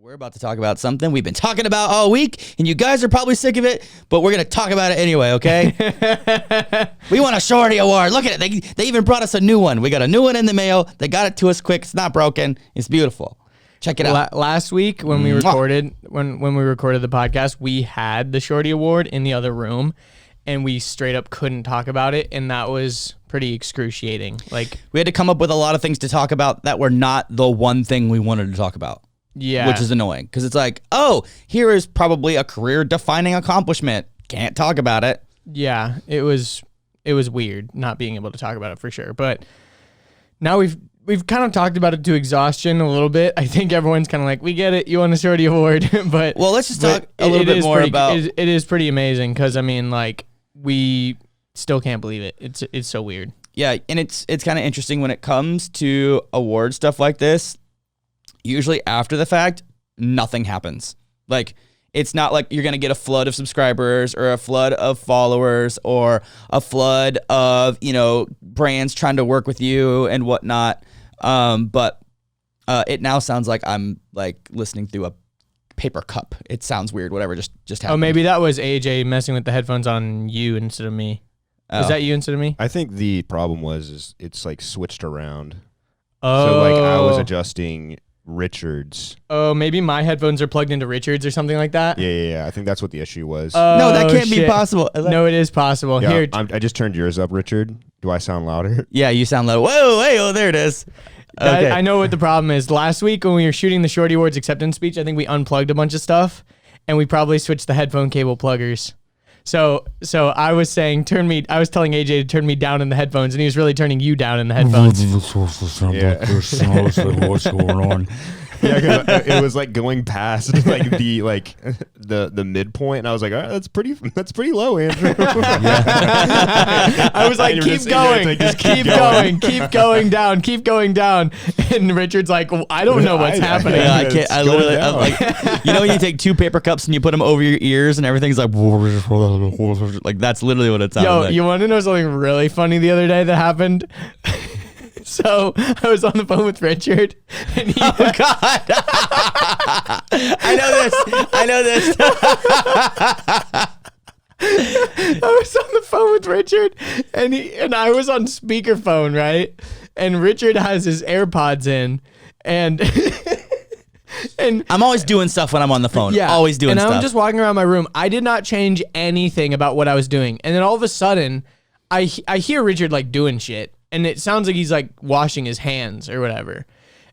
We're about to talk about something we've been talking about all week, and you guys are probably sick of it, but we're going to talk about it anyway, okay? We won a Shorty Award. Look at it. They even brought us a new one. We got a new one in the mail. They got it to us quick. It's not broken. It's beautiful. Check it out. Last week when we recorded when we recorded the podcast, we had the Shorty Award in the other room, and we straight up couldn't talk about it, and that was pretty excruciating. Like, we had to come up with a lot of things to talk about that were not the one thing we wanted to talk about. Yeah. Which is annoying because it's like, oh, here is probably a career-defining accomplishment. Can't talk about it. Yeah, it was weird not being able to talk about it for sure. But now we've kind of talked about it to exhaustion a little bit. I think everyone's kind of like, we get it, you won a Shorty Award. But well, let's just talk a little bit more about. It is pretty amazing because I mean, like, we still can't believe it. It's so weird. Yeah, and it's kind of interesting when it comes to award stuff like this. Usually after the fact, nothing happens. Like, it's not like you're going to get a flood of subscribers or a flood of followers or a flood of, brands trying to work with you and whatnot. But it now sounds like I'm like listening through a paper cup. It sounds weird, whatever, just happened. Oh, maybe that was AJ messing with the headphones on you instead of me. Oh. Is that you instead of me? I think the problem was it's like switched around. Oh. So like I was adjusting Richard's. Oh, maybe my headphones are plugged into Richard's or something like that? Yeah. I think that's what the issue was. No, that can't be possible. No, it is possible. Yeah, Here, I just turned yours up, Richard. Do I sound louder? Yeah, you sound low. Whoa, hey, oh, there it is. Okay. I know what the problem is. Last week when we were shooting the Shorty Awards acceptance speech, I think we unplugged a bunch of stuff, and we probably switched the headphone cable pluggers. So I was saying, I was telling AJ to turn me down in the headphones, and he was really turning you down in the headphones. What's going on? Yeah, because it was like going past the midpoint, and I was like, all right, that's pretty low, Andrew. I was like, keep going, keep going down. And Richard's like, well, I don't know what's happening. I can't. I literally, I'm like, when you take two paper cups and you put them over your ears, and everything's like that's literally what it sounds like. You want to know something really funny the other day that happened? So I was on the phone with Richard, and he, oh God, I know this. I was on the phone with Richard, and I was on speakerphone, right? And Richard has his AirPods in, and I'm always doing stuff when I'm on the phone. Yeah, always doing stuff. And I'm just walking around my room. I did not change anything about what I was doing, and then all of a sudden, I hear Richard like doing shit. And it sounds like he's like washing his hands or whatever.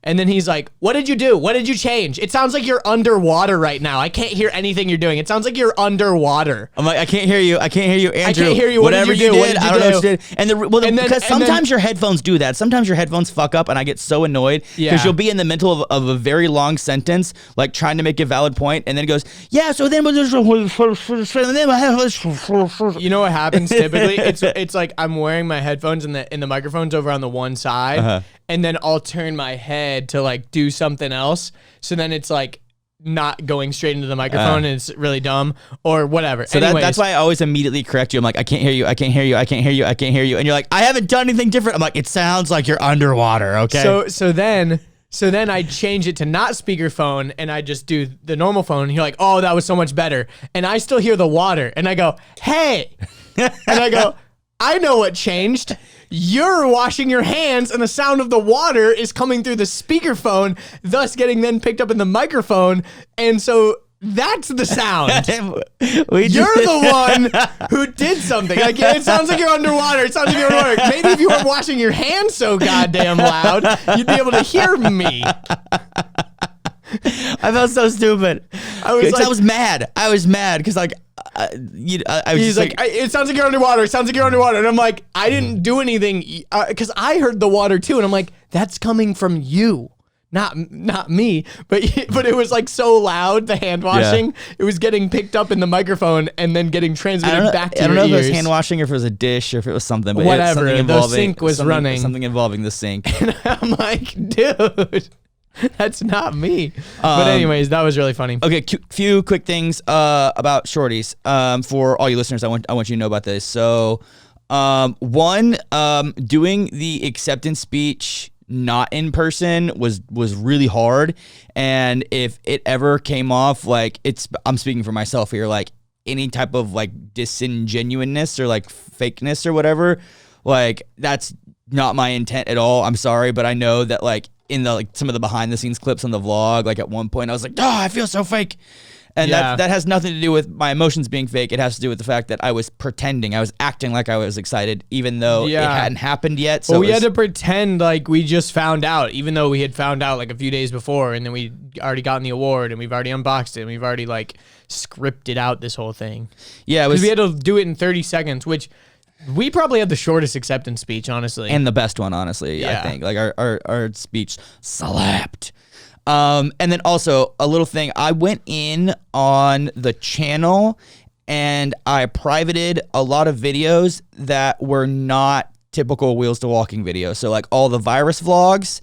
And then he's like, what did you do? What did you change? It sounds like you're underwater right now. I can't hear anything you're doing. It sounds like you're underwater. I'm like, I can't hear you, Andrew. I can't hear you. Whatever you did, I don't know what you did. And because sometimes your headphones do that. Sometimes your headphones fuck up, and I get so annoyed because you'll be in the middle of a very long sentence, like trying to make a valid point, and then it goes, yeah. So then, you know what happens typically? It's like I'm wearing my headphones and the microphone's over on the one side, and then I'll turn my head to like do something else. So then it's like not going straight into the microphone, and it's really dumb or whatever. So that's why I always immediately correct you. I'm like, I can't hear you. And you're like, I haven't done anything different. I'm like, it sounds like you're underwater. Okay. So then I change it to not speakerphone, and I just do the normal phone. And you're like, oh, that was so much better. And I still hear the water, and I go, hey, and I go, I know what changed. You're washing your hands, and the sound of the water is coming through the speakerphone, thus getting then picked up in the microphone. And so that's the sound. You're the one who did something. Like, it sounds like you're underwater. It sounds like you're underwater. Maybe if you weren't washing your hands so goddamn loud, you'd be able to hear me. I felt so stupid. I was mad because like, he's like, it sounds like you're underwater. It sounds like you're underwater. And I'm like, I didn't do anything because I heard the water too. And I'm like, that's coming from you, not me. But it was like so loud, the hand washing. Yeah. It was getting picked up in the microphone and then getting transmitted back to your ears. I don't know if it was hand washing or if it was a dish or if it was something. But whatever. The sink was running. Something involving the sink. And I'm like, dude. That's not me. But anyways, that was really funny. Okay, few quick things about Shorties. For all you listeners, I want you to know about this. So, one, doing the acceptance speech not in person was really hard. And if it ever came off, like I'm speaking for myself here, like any type of like disingenuousness or like fakeness or whatever, like that's not my intent at all. I'm sorry, but I know that like in the like some of the behind the scenes clips on the vlog, like at one point I was like, oh, I feel so fake. And that has nothing to do with my emotions being fake. It has to do with the fact that I was pretending. I was acting like I was excited, even though it hadn't happened yet. So well, we had to pretend like we just found out, even though we had found out like a few days before, and then we already gotten the award, and we've already unboxed it, and we've already like scripted out this whole thing. Yeah, because we had to do it in 30 seconds, which we probably had the shortest acceptance speech, honestly, and the best one, honestly. I think like our speech slapped. And then also a little thing, I went in on the channel and I privated a lot of videos that were not typical Wheels to Walking videos. So like all the virus vlogs,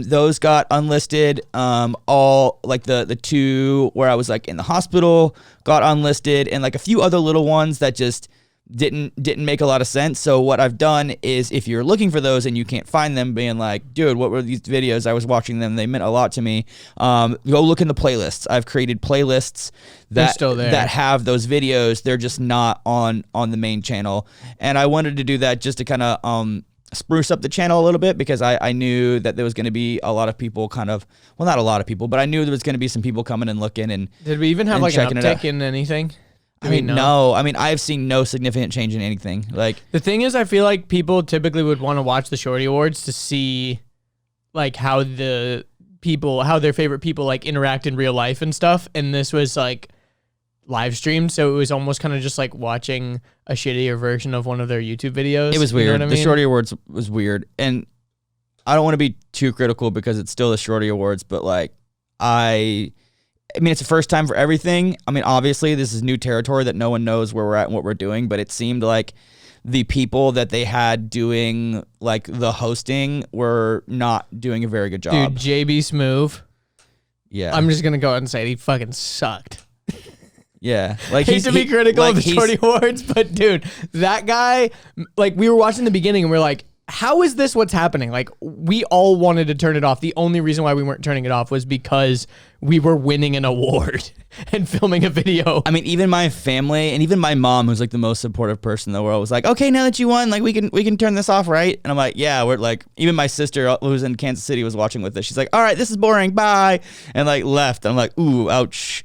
those got unlisted. All like the two where I was like in the hospital got unlisted, and like a few other little ones that just didn't make a lot of sense. So what I've done is, if you're looking for those and you can't find them, being like, dude, what were these videos? I was watching them, they meant a lot to me. Go look in the playlists. I've created playlists that have those videos. They're just not on the main channel. And I wanted to do that just to kind of spruce up the channel a little bit, because I knew that there was going to be a lot of people not a lot of people, but I knew there was going to be some people coming and looking. And did we even have like an uptick in anything? No. I mean, I've seen no significant change in anything. Like, the thing is, I feel like people typically would want to watch the Shorty Awards to see like how their favorite people like interact in real life and stuff. And this was like live streamed, so it was almost kind of just like watching a shittier version of one of their YouTube videos. It was weird. You know what I mean? The Shorty Awards was weird. And I don't want to be too critical because it's still the Shorty Awards, but like I mean, it's the first time for everything. I mean, obviously, this is new territory that no one knows where we're at and what we're doing, but it seemed like the people that they had doing, like, the hosting were not doing a very good job. Dude, JB Smoove. Yeah. I'm just going to go ahead and say it. He fucking sucked. Yeah. Like, hate to be critical of the Shorty Awards, but, dude, that guy, like, we were watching the beginning and we are like, how is this what's happening? Like, we all wanted to turn it off. The only reason why we weren't turning it off was because we were winning an award and filming a video. I mean, even my family and even my mom, who's like the most supportive person in the world, was like, okay, now that you won, like we can turn this off, right? And I'm like, yeah, we're like, even my sister who's in Kansas City was watching with us. She's like, all right, this is boring, bye. And like left. I'm like, ooh, ouch.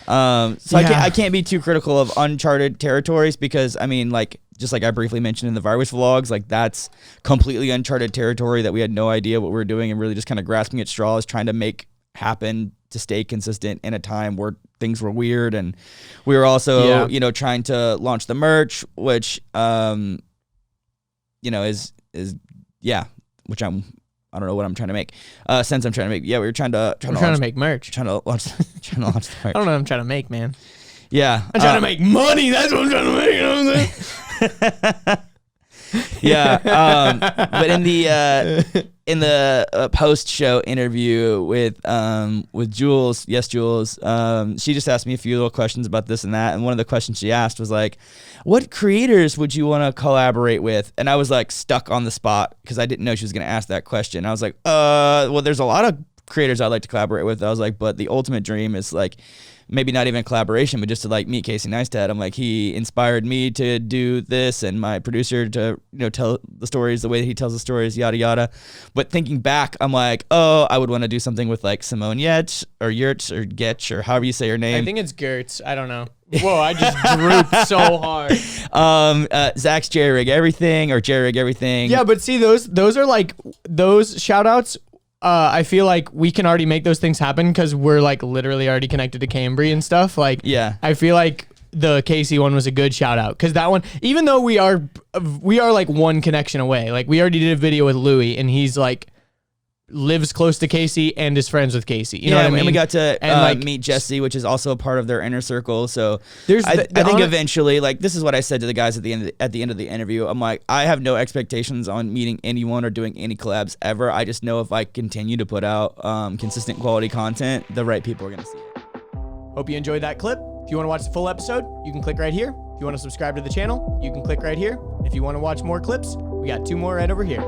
I can't be too critical of uncharted territories, because I mean, like, just like I briefly mentioned in the virus vlogs, like that's completely uncharted territory that we had no idea what we were doing, and really just kind of grasping at straws, trying to make happen to stay consistent in a time where things were weird. And we were also, trying to launch the merch, which, is which I don't know what I'm trying to make. Since I'm trying to make, we were trying to make merch. Trying to launch the merch. I don't know what I'm trying to make, man. Yeah. I'm trying to make money. That's what I'm trying to make. You know what I'm saying? But in the post-show interview with Jules, Jules, she just asked me a few little questions about this and that, and one of the questions she asked was like, what creators would you want to collaborate with? And I was like stuck on the spot because I didn't know she was going to ask that question. I was like, well, there's a lot of creators I'd like to collaborate with. I was like, but the ultimate dream is like maybe not even a collaboration, but just to like meet Casey Neistat. I'm like, he inspired me to do this, and my producer to tell the stories the way that he tells the stories, yada yada. But thinking back, I'm like, oh, I would want to do something with like Simone Yetch or Yurts or Getch or however you say her name. I think it's Gertz. I don't know. Whoa, I just drooped so hard. Zach's Jerry Rig Everything or Jerry Rig Everything. Yeah, but see, those are like those shout outs. I feel like we can already make those things happen because we're like literally already connected to Cambry and stuff. Like, yeah, I feel like the Casey one was a good shout out because that one, even though we are like one connection away, like we already did a video with Louis and he's like lives close to Casey and is friends with Casey. You know what I mean? And we got to meet Jesse, which is also a part of their inner circle. So I think eventually, like, this is what I said to the guys at the end of the interview. I'm like, I have no expectations on meeting anyone or doing any collabs ever. I just know if I continue to put out consistent quality content, the right people are going to see it. Hope you enjoyed that clip. If you want to watch the full episode, you can click right here. If you want to subscribe to the channel, you can click right here. If you want to watch more clips, we got 2 more right over here.